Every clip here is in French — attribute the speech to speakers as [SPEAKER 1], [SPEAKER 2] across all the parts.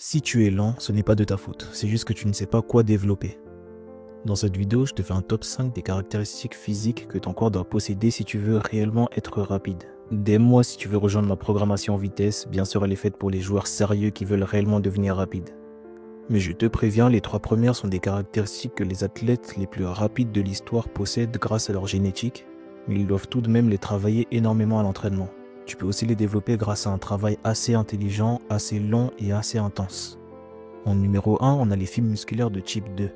[SPEAKER 1] Si tu es lent, ce n'est pas de ta faute, c'est juste que tu ne sais pas quoi développer. Dans cette vidéo, je te fais un top 5 des caractéristiques physiques que ton corps doit posséder si tu veux réellement être rapide. DM-moi si tu veux rejoindre ma programmation vitesse, bien sûr elle est faite pour les joueurs sérieux qui veulent réellement devenir rapides. Mais je te préviens, les 3 premières sont des caractéristiques que les athlètes les plus rapides de l'histoire possèdent grâce à leur génétique, mais ils doivent tout de même les travailler énormément à l'entraînement. Tu peux aussi les développer grâce à un travail assez intelligent, assez long et assez intense. En numéro 1, on a les fibres musculaires de type 2,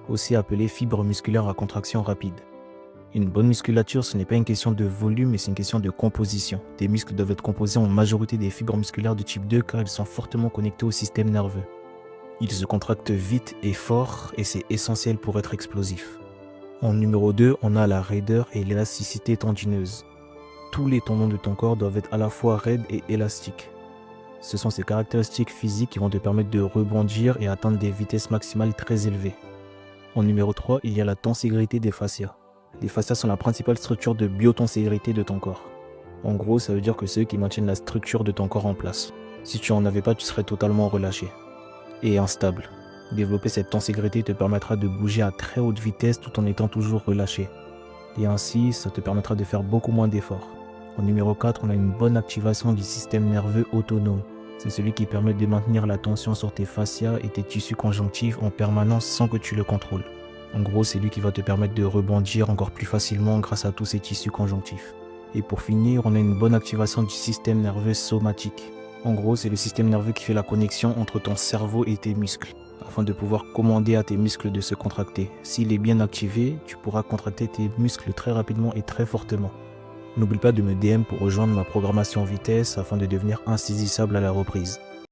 [SPEAKER 1] aussi appelées fibres musculaires à contraction rapide. Une bonne musculature, ce n'est pas une question de volume, mais c'est une question de composition. Tes muscles doivent être composés en majorité des fibres musculaires de type 2 car ils sont fortement connectés au système nerveux. Ils se contractent vite et fort et c'est essentiel pour être explosif. En numéro 2, on a la raideur et l'élasticité tendineuse. Tous les tendons de ton corps doivent être à la fois raides et élastiques. Ce sont ces caractéristiques physiques qui vont te permettre de rebondir et atteindre des vitesses maximales très élevées. En numéro 3, il y a la tenségrité des fascias. Les fascias sont la principale structure de biotenségrité de ton corps. En gros, ça veut dire que c'est eux qui maintiennent la structure de ton corps en place. Si tu en avais pas, tu serais totalement relâché et instable. Développer cette tenségrité te permettra de bouger à très haute vitesse tout en étant toujours relâché. Et ainsi, ça te permettra de faire beaucoup moins d'efforts. En numéro 4, on a une bonne activation du système nerveux autonome. C'est celui qui permet de maintenir la tension sur tes fascias et tes tissus conjonctifs en permanence sans que tu le contrôles. En gros, c'est lui qui va te permettre de rebondir encore plus facilement grâce à tous ces tissus conjonctifs. Et pour finir, on a une bonne activation du système nerveux somatique. En gros, c'est le système nerveux qui fait la connexion entre ton cerveau et tes muscles, afin de pouvoir commander à tes muscles de se contracter. S'il est bien activé, tu pourras contracter tes muscles très rapidement et très fortement. N'oublie pas de me DM pour rejoindre ma programmation vitesse afin de devenir insaisissable à la reprise.